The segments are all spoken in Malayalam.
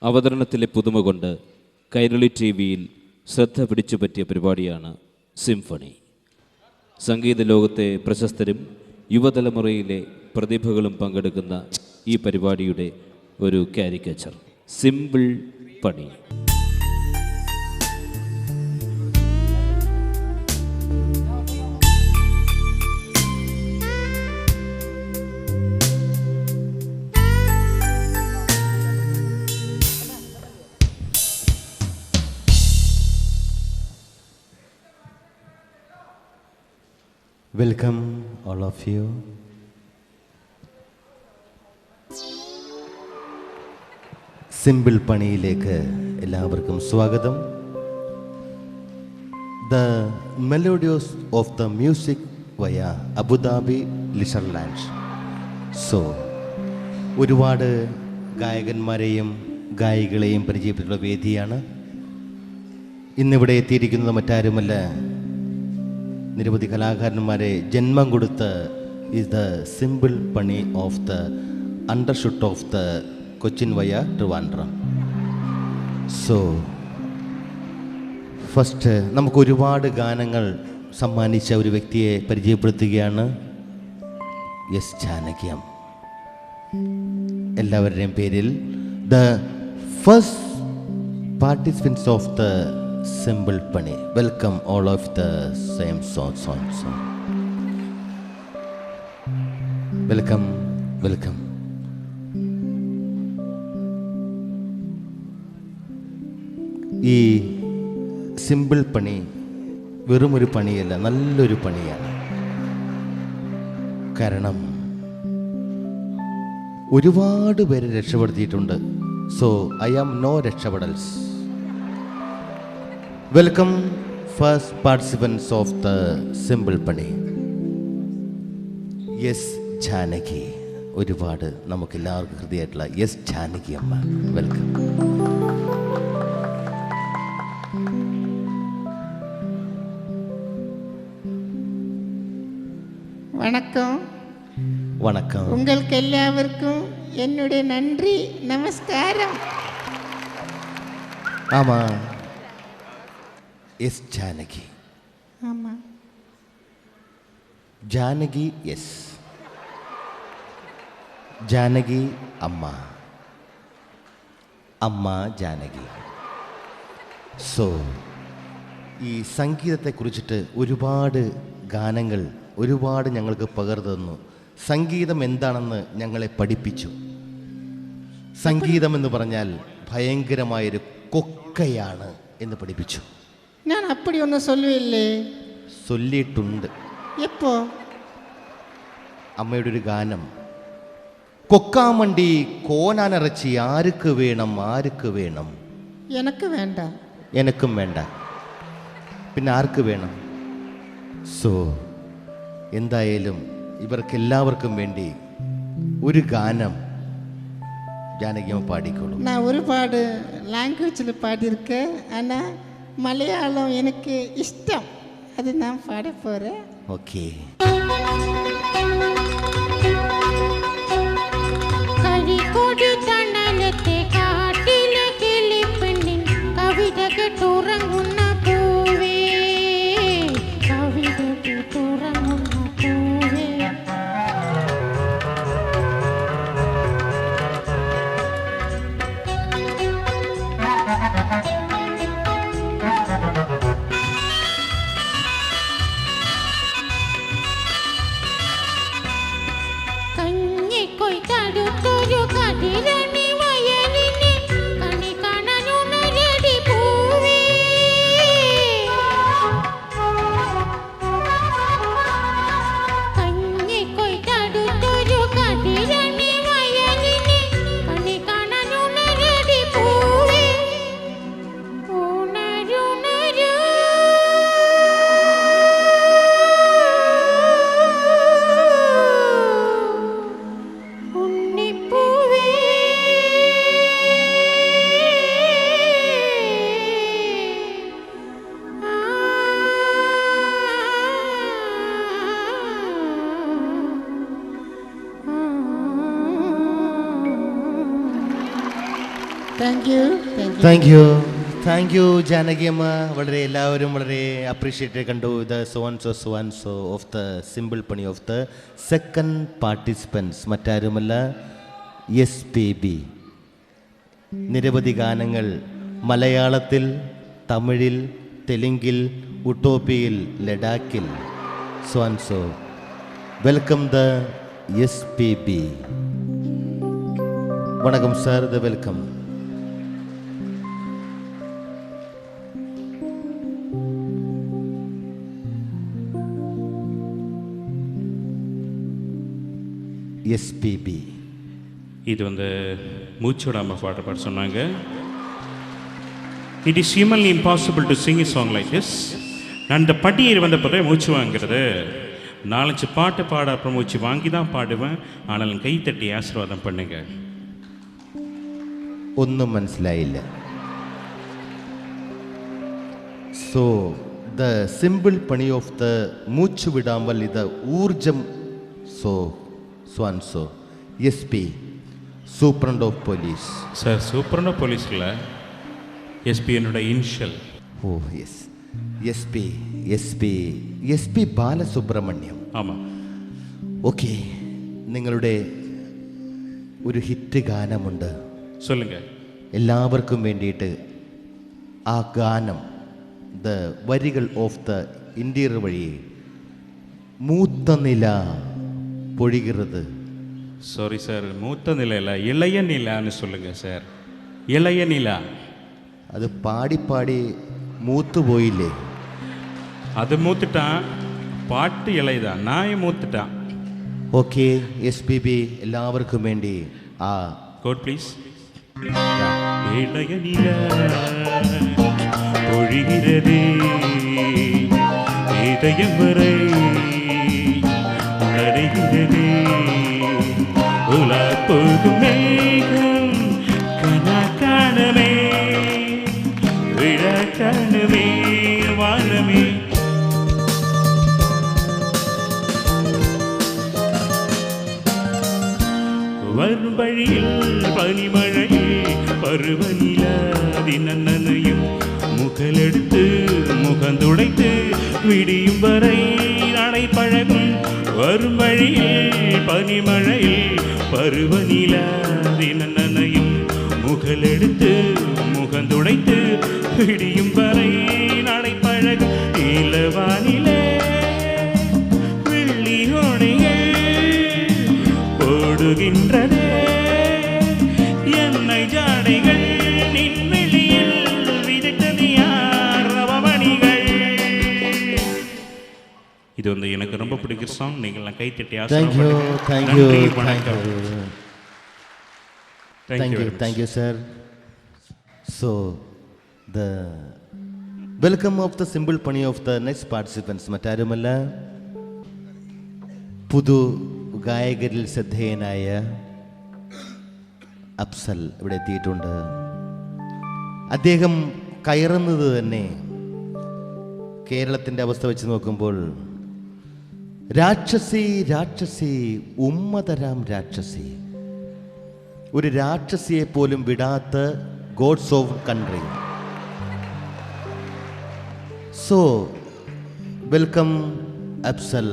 അവതരണത്തിലെ പുതുമ കൊണ്ട് കൈരളി ടി വിയിൽ ശ്രദ്ധ പിടിച്ചുപറ്റിയ പരിപാടിയാണ് സിംഫണി. സംഗീത ലോകത്തെ പ്രശസ്തരും യുവതലമുറയിലെ പ്രതിഭകളും പങ്കെടുക്കുന്ന ഈ പരിപാടിയുടെ ഒരു കാരിക്കേച്ചർ, സിമ്പിൾ പണി. Welcome all of you. Simple പണിയിലേക്ക് എല്ലാവർക്കും സ്വാഗതം. The melodious of the music via Abu Dhabi leisure land. So ഒരുപാട് ഗായകന്മാരെയും ഗായികളെയും പരിചയപ്പെട്ടുള്ള വേദിയാണ്. ഇന്നിവിടെ എത്തിയിരിക്കുന്നത് മറ്റാരുമല്ല, നിരവധി കലാകാരന്മാരെ ജന്മം കൊടുത്ത് ഇസ് ദ സിമ്പിൾ പണി of the undershoot of the Cochin via Trivandrum. So first നമുക്ക് ഒരുപാട് ഗാനങ്ങൾ സമ്മാനിച്ച ഒരു വ്യക്തിയെ പരിചയപ്പെടുത്തുകയാണ്, എസ് ജാനകിയം. എല്ലാവരുടെയും പേരിൽ the first participants of the simple പണി. Welcome all of the same song. Welcome welcome. ഈ സിമ്പിൾ പണി വെറുമൊരു പണിയല്ല, നല്ലൊരു പണിയാണ്. കാരണം ഒരുപാട് പേരെ രക്ഷപ്പെടുത്തിയിട്ടുണ്ട്. സോ ഐ ആം നോ രക്ഷപ്പെടൽസ്. Welcome first participants of the simple പണി, എസ് ജാനകി. ഒരുപാട് നമുക്ക് എല്ലാവർക്കും ഹൃദയമായിട്ടുള്ള എസ് ജാനകി അമ്മ, വെൽക്കം. வணக்கம். வணக்கம். உங்களுக்கு எல்லாருக்கும் என்னுடைய நன்றி, நமஸ்காரம். ஆமா, எஸ் ஜானகி. ஆமா, ஜானகி எஸ் ജാനകി അമ്മ, അമ്മ ജാനകി. സോ ഈ സംഗീതത്തെക്കുറിച്ചിട്ട് ഒരുപാട് ഗാനങ്ങൾ ഒരുപാട് ഞങ്ങൾക്ക് പകർന്നു തന്നു. സംഗീതം എന്താണെന്ന് ഞങ്ങളെ പഠിപ്പിച്ചു. സംഗീതം എന്ന് പറഞ്ഞാൽ ഭയങ്കരമായൊരു കൊക്കയാണ് എന്ന് പഠിപ്പിച്ചു. ഞാൻ അപ്പടി ഒന്നും சொல்லுവില്ലേ? ചൊല്ലിയിട്ടുണ്ട്. എപ്പോ? അമ്മയുടെ ഒരു ഗാനം, കൊക്കാമണ്ടി കോനാനിറച്ചി ആർക്ക് വേണം ആർക്ക് വേണം. എനക്ക് വേണ്ട. എനക്കും വേണ്ട, പിന്നെ ആർക്ക് വേണം? സോ എന്തായാലും ഇവർക്കെല്ലാവർക്കും വേണ്ടി ഒരു ഗാനം ജാനകിയമ്മ പാടിക്കോളൂ. நான் ഒരുപാട് ലാംഗ്വേജിൽ പാടിயிருக்கேன். ஆனால் മലയാളം എനിക്ക് ഇഷ്ടം, അത് ഞാൻ പാട പോறேன். ഓക്കേ. കരിക്കോട് തണലത്തെ കാട്ടിലെ കിളിപ്പെണ്ണിൻ കവിത കേട്ടുറങ്ങുന്ന പൂവേ, കവിത കേട്ടുറങ്ങുന്ന പൂവേ. കഞ്ഞിക്കൊയ് തടുത്തൊരു കതിരണി വയലിന് കണി കാണാനുണരടി പൂവേ, താങ്ക് യു ജാനകിയമ്മ. വളരെ എല്ലാവരും വളരെ അപ്രീഷിയേറ്റ് കണ്ടു. ഇത് സോ ഓഫ് ദ സിമ്പിൾ പണി ഓഫ് ദ സെക്കൻഡ് പാർട്ടിസിപ്പൻസ് മറ്റാരുമല്ല SPB. നിരവധി ഗാനങ്ങൾ മലയാളത്തിൽ, തമിഴിൽ, തെലുങ്കിൽ, ഉട്ടോപ്പിയിൽ, ലഡാക്കിൽ സോ വെൽക്കം ദ SPB. വണക്കം സാർ, ദ വെൽക്കം. SPB இது வந்து மூச்சு விடாமல் பாட சொன்னாங்க. It is humanly impossible to Singh a song like this. நான் இந்த படியேறி வந்த பிறகு மூச்சு வாங்கிறது 4-5 பாட்டு பாட அப்புறம் மூச்சு வாங்கி தான் பாடுவேன். ஆனாலும் கைத்தட்டி ஆசீர்வாதம் பண்ணுங்க. ഒന്നും മനസ്സിലായില്ല. സോ ദ സിമ്പിൾ പണി ഓഫ് ദ മൂച്ചു വിടാമ്പൽ ഇത് ഊർജം. So SP superintendent of police. Sir superintendent of போலீஸில் SP என்னோட initial. Oh yes, SP Balasubramaniam. ஆமாம். ഓക്കെ, നിങ്ങളുടെ ഒരു ഹിറ്റ് ഗാനമുണ്ട്. சொல்லுங்க. എല്ലാവർക്കും വേണ്ടിയിട്ട് ആ ഗാനം, ദ വരികൾ ഓഫ് ദ ഇന്റീരിയർ വഴി മൂത്ത നില പൊഴിகிறது. சாரி சார், மூத்த நிலையில் இளைய நிலான்னு சொல்லுங்க சார். இளைய நிலா. അത് പാടി പാടി മൂത്തു പോയില്ലേ? அது மூத்துட்டான், பாட்டு இலைதான், நாயை மூத்துட்டான். ഓക്കെ, SPB എല്ലാവർക്കും വേണ്ടി ആ கோட் ப்ளீஸ். இளைய நிலா பொழிகிறதே இதயம் வரை நடைகிறதே உலப்போகும் மேகம் கனா காணமே விழ காணமே வானமே. வரும் வழியில் பனிமழையில் பருவநிலாதினனையும் முகலெடுத்து முகந்துடைத்து விடியும் வரை நடை பழகும். வரும் வழியில் பனிமழையில் பருவநிலாதினனையும் முகலெடுத்து முகந்துடைத்து விடியும் வரை நடை பழகும். இளவானிலே வெள்ளி ஓடைகள் ஓடுகின்றதே என்னை ஜாடைகள் நின் வெளியில் விதைத்தது யார் ரவமணிகள். இது வந்து எனக்கு ரொம்ப பிடிக்கிற சாங். நீங்கள்லாம் கைத்தட்டி Thank you, sir. So, the welcome of the simple pony of the next participants മറ്റാരുമല്ല പുതു ഗായകരിൽ ശ്രദ്ധേയനായ അഫ്സൽ ഇവിടെ എത്തിയിട്ടുണ്ട്. അദ്ദേഹം കയറുന്നത് തന്നെ കേരളത്തിൻ്റെ അവസ്ഥ വെച്ച് നോക്കുമ്പോൾ രാക്ഷസി ഉമ്മതരാം രാക്ഷസി, ഒരു രാക്ഷസിയെ പോലും വിടാത്ത gods of country. So welcome Afsal,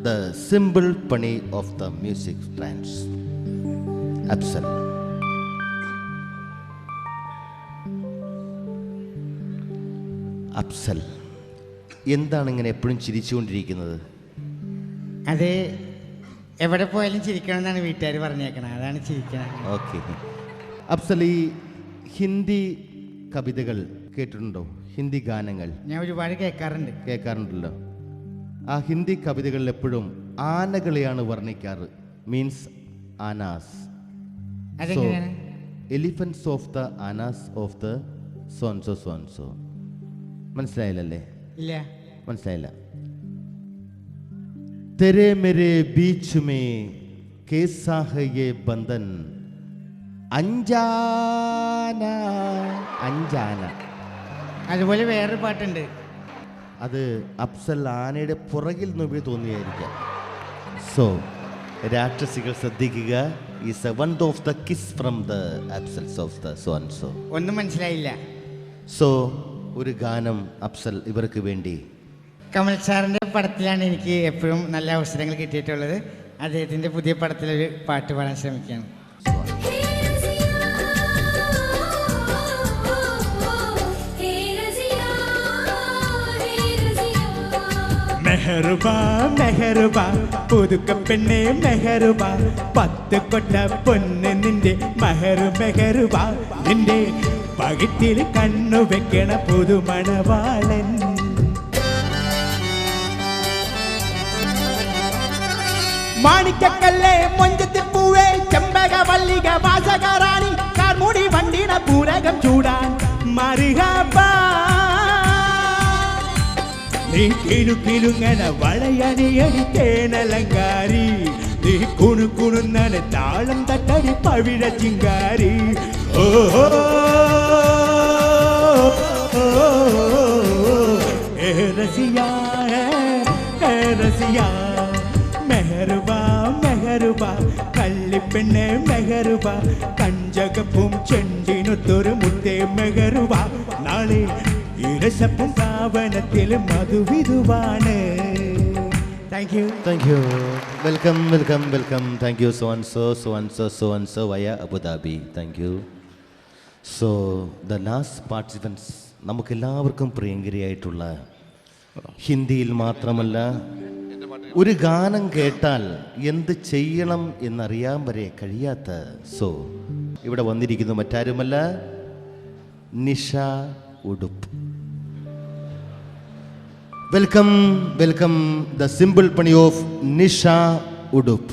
the simple പണി of the music trance. Afsal. Afsal, എന്താണ് ഇങ്ങനെ എപ്പോഴും ചിരിച്ചുകൊണ്ടിരിക്കുന്നത്? അത് എവിടെ പോയാലും ചിരിക്കണം എന്നാണ് വീട്ടുകാർ പറഞ്ഞേക്കണത്, അതാണ് ചിരിക്കണം. ഓക്കെ അഫ്സൽ, ഈ ഹിന്ദി കവിതകൾ കേട്ടിട്ടുണ്ടോ? ഹിന്ദി ഗാനങ്ങൾ ഞാൻ ഒരുപാട് കേൾക്കാറുണ്ടല്ലോ. ആ ഹിന്ദി കവിതകളിൽ എപ്പോഴും ആനകളെയാണ് വർണ്ണിക്കാറ്. മീൻസ് ആനാസ്. എലിഫൻസ് ഓഫ് ദ ആനാസ് ഓഫ് ദ സോൻസോ. മനസ്സിലായില്ലല്ലേ? ഇല്ല, മനസ്സിലായില്ല. तेरे मेरे बीच में कैसा है ये बंधन അഞ്ചാന. അതുപോലെ വേറൊരു പാട്ടുണ്ട്. അത് അഫ്സൽ ആനയുടെ പുറകിൽ നിന്ന് തോന്നിയായിരിക്കാം. സോ രാക്ഷസികൾ ശ്രദ്ധിക്കുക, is one of the kiss from the absence of the so and so. ഒന്നും മനസ്സിലായില്ല. So ഒരു ഗാനം അഫ്സൽ ഇവർക്ക് വേണ്ടി. കമൽ സാറിൻ്റെ പടത്തിലാണ് എനിക്ക് എപ്പോഴും നല്ല അവസരങ്ങൾ കിട്ടിയിട്ടുള്ളത്. അദ്ദേഹത്തിൻ്റെ പുതിയ പടത്തിലൊരു പാട്ട് പാടാൻ ശ്രമിക്കുകയാണ്. മെഹറുബാ മെഹറുബാ പുതുക്ക പെണ്ണെ മെഹറുബാ 10 കൊട്ട പൊന്ന് നിന്റെ മെഹറു മെഹറുബാ നിന്റെ പകിട്ടിൽ കണ്ണു വെക്കണ പുതുമണവാളൻ മാണിക്കക്കല്ലേ മൊഞ്ചത്തിപ്പൂവേ ചെമ്പക വള്ളിക വാസകാറാണി കാർമുടി വണ്ടിട പൂരകം ചൂടാൻ മറിഹാബാ നീ കിലുക്കിലുങ്ങന വളയണിയടി തേനലങ്കാരി നീ കുണുകുണുന്നന താളം തട്ടടി പവിഴ ചിങ്കാരി ഓ രസിയാ രസിയാ മെഹറുബാ മെഹറുബാ കള്ളിപ്പെണ്ണെ മെഹറുബാ കഞ്ചകപ്പും ചെണ്ടിനൊത്തൊരു മുത്തേ മെഹറുബാ നാളെ ഇരസപ്പും പാവനത്തിൽ മധുവിധുവാണ്. Thank you. Thank you. Welcome, welcome, welcome. Thank you, so and so, so and so, so and so via Abu Dhabi. Thank you. So, the last participants, നമുക്കെല്ലാവർക്കും പ്രിയങ്കരിയായിട്ടുള്ള ഹിന്ദിയിൽ മാത്രമല്ല ഒരു ഗാനം കേട്ടാൽ എന്ത് ചെയ്യണം എന്നറിയാൻ വരെ കഴിയാത്ത സോ ഇവിടെ വന്നിരിക്കുന്നു മറ്റാരുമല്ല നിഷ ഉടുപ്പ്. Welcome, welcome the Simple Pani of Nisha Udup.